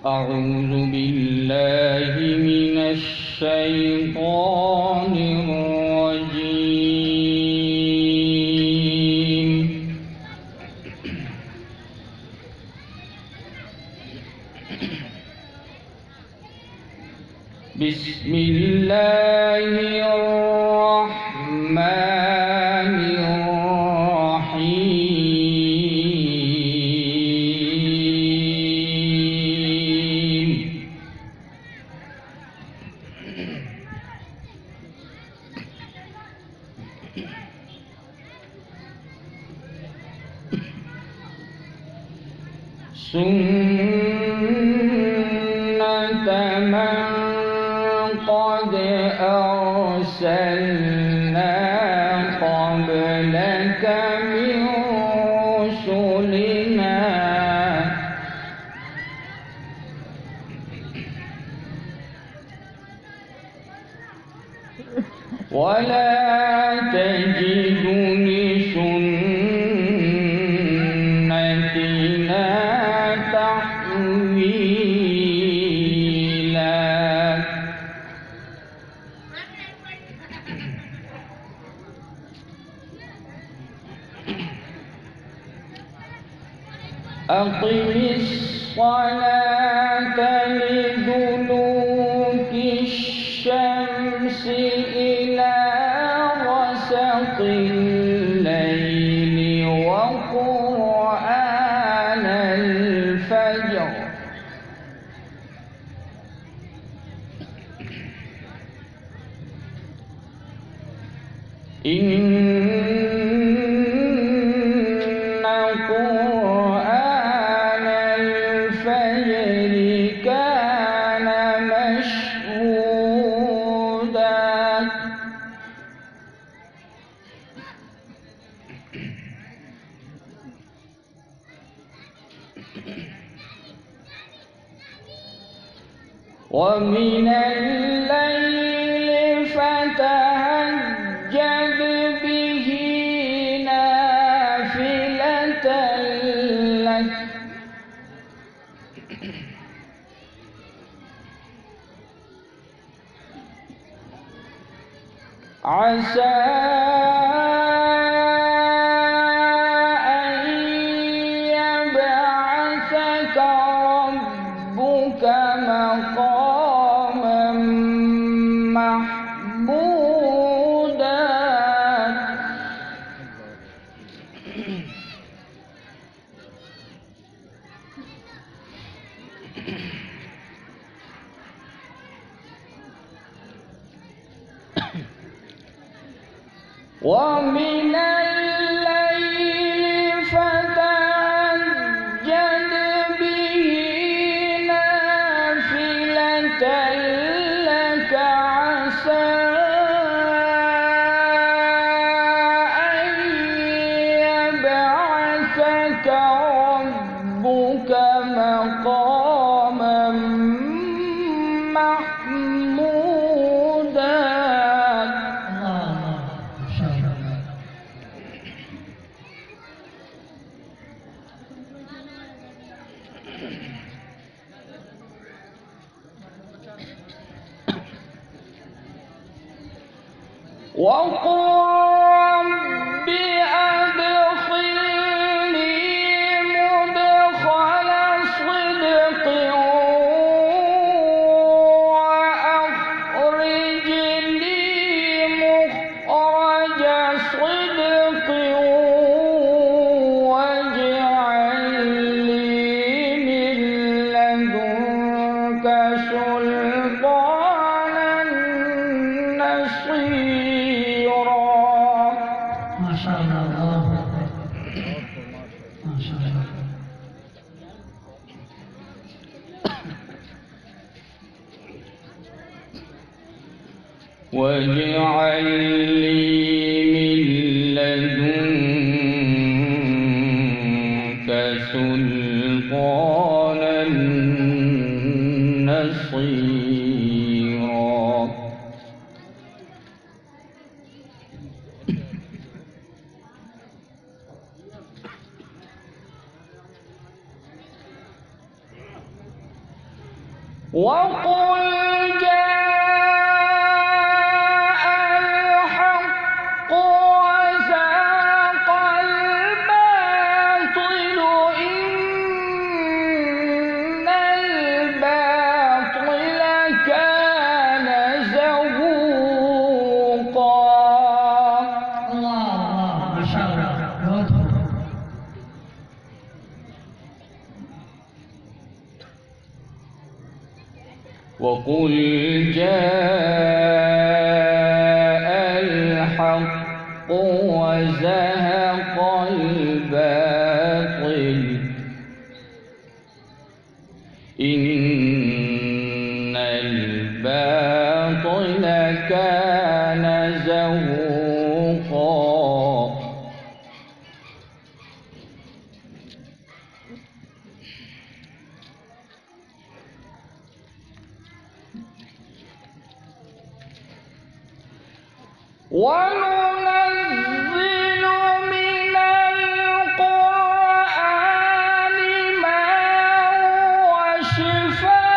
أعوذ بالله من الشيطان الرجيم. بسم الله الرحمن الرحيم. سنة من قد أرسلنا قبلك من رسلنا ولا تجد لسنتنا تحويلا. أقم الصلاة لدلوك الشمس إلى غسق الليل وقرآن الفجر إن قرآن الفجر كان مشهودا. ومن الليل فتهجد به نافلة لك عسى أن يبعثك ربك مقاما محمودا. ومن الليل فتهجد به نافلة لك عسى أن يبعثك ربك مقاما محمودا. وقل رب أدخلني مدخل صدق وأخرجني مخرج صدق واجعل لي من لدنك سلطانا نصيرا. ما شاء الله. ما شاء الله. واجعل لي من لدنك سلطانا نصيرا. وقل جاء الحق وزهق الباطل إن الباطل كان زهوقا. الله ما شاء الله. وقل جاء الحق وزهق الباطل إن الباطل كان زهوقا. وننزل من القرآن ما هو شفاء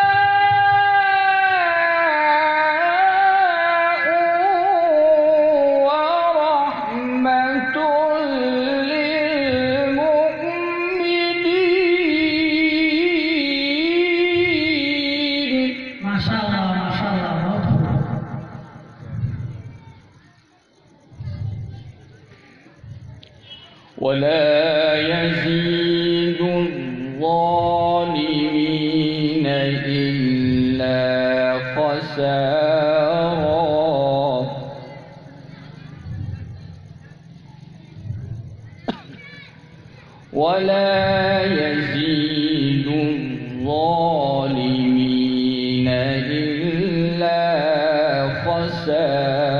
ورحمة للمؤمنين. ما شاء الله ما شاء الله. ولا يزيد الظالمين إلا خسارا. ولا يزيد الظالمين إلا خسارا.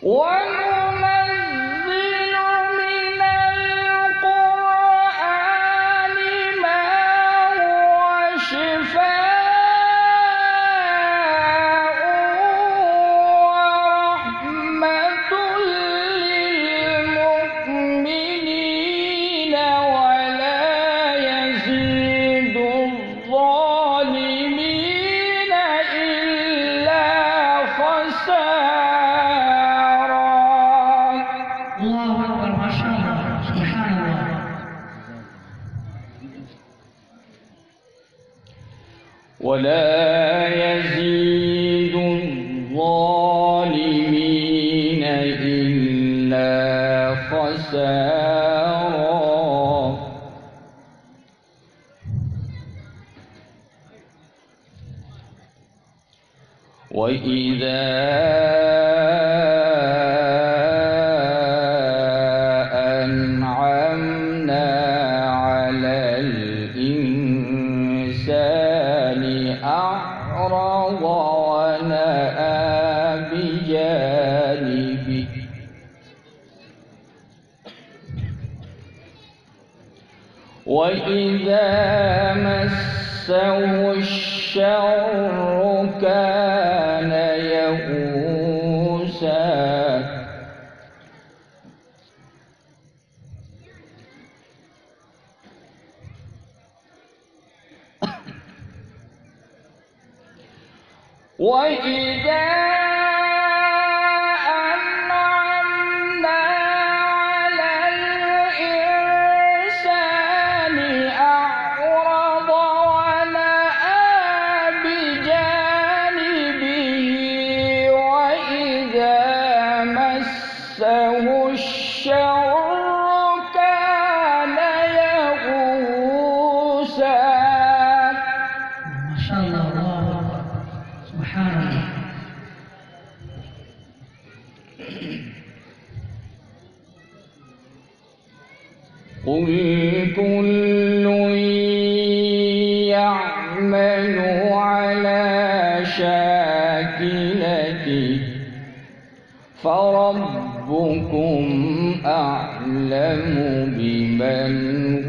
وننزل من القرآن ما هو شفاء ورحمة للمؤمنين ولا يزيد الظالمين إلا خسارا. الله أكبر ما شاء الله. سبحان الله. ولا يزيد الظالمين إلا خسارا. وإذا أنعمنا على الإنسان أعرض ونأى بجانبه وإذا مسه الشر كان يئوسا. وإذا أنعمنا على الإنسان أعرض ونأى بجانبه وإذا مسه الشر كان يئوسا. ما شاء الله. الله أكبر. سبحان الله. قل كل يعمل على شاكلته فربكم أعلم بمن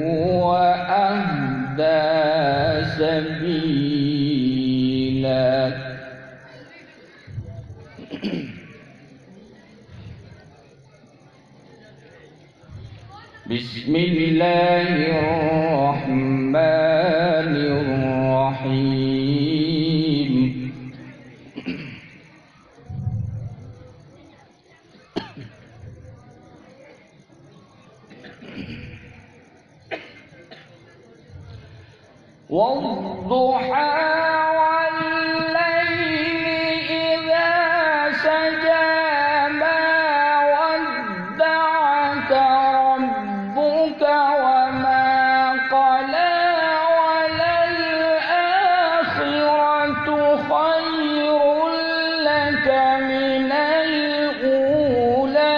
هو أهدى أهدى سبيلا بسم الله الرحمن الرحيم والضحى والليل إذا سجى ما ودعك ربك وما قلى وللآخرة خير لك من الأولى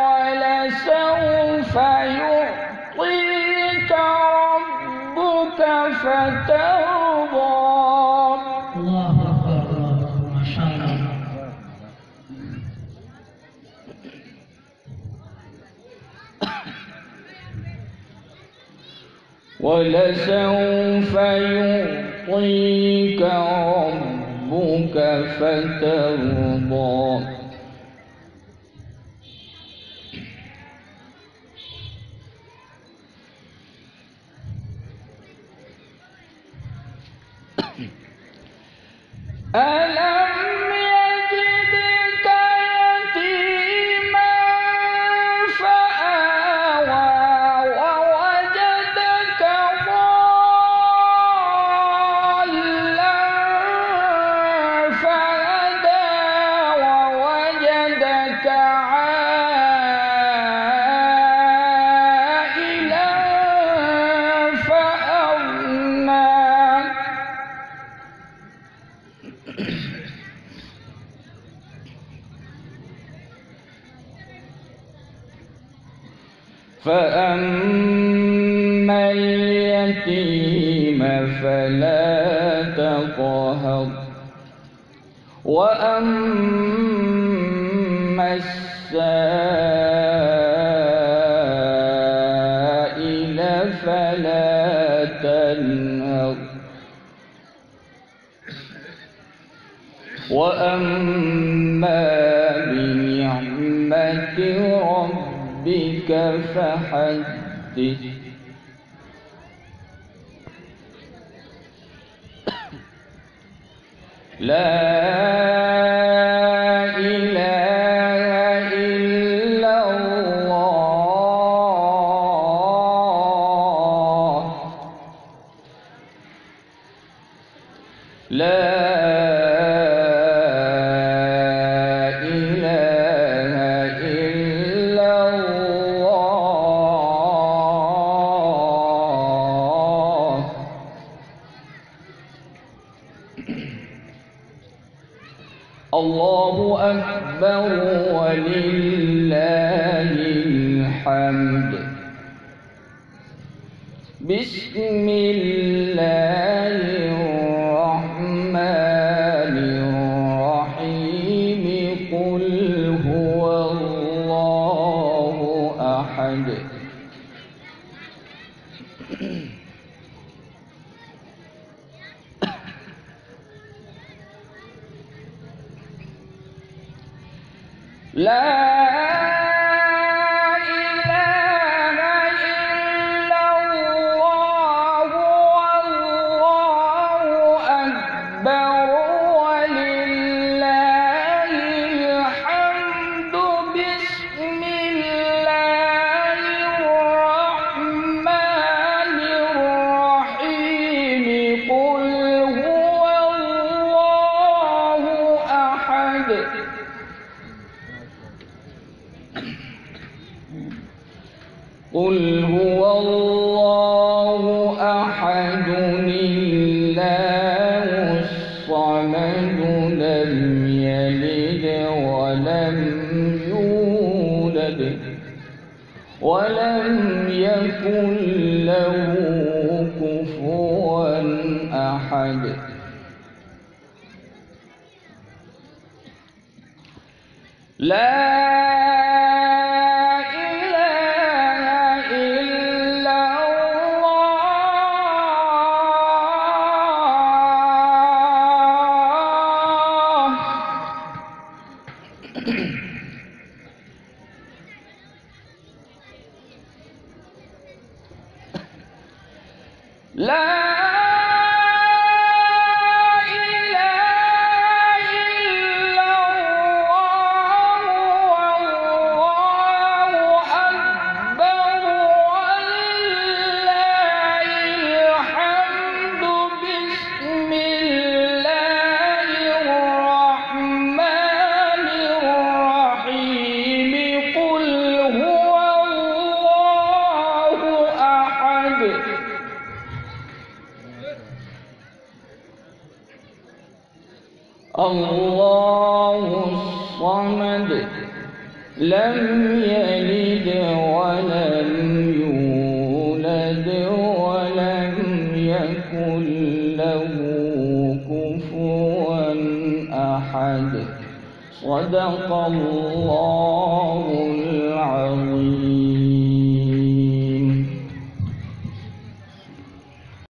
ولسوف يعطيك ربك فترضى الله أكبر ما شاء الله ولسوف يعطيك ربك فترضى ألم يجدك يتيما فآوى ووجدك ضالا فهدى ووجدك عائلا فأغنى فأما اليتيم فلا تقهر وأما السائل فلا تنهر وأما بنعمة ربك فحدث لا إله إلا الله لا إله إلا الله الله أكبر ولله الحمد بسم الله الرحمن الرحيم قل هو الله أحد لا إله إلا الله والله أكبر ولله الحمد بسم الله الرحمن الرحيم قل هو الله أحد قل هو الله أحد الله الصمد لم يلد ولم يولد ولم يكن له كفوا أحد لا إله إلا الله لا الله الصمد لم يلد ولم يولد ولم يكن له كفوا أحد صدق الله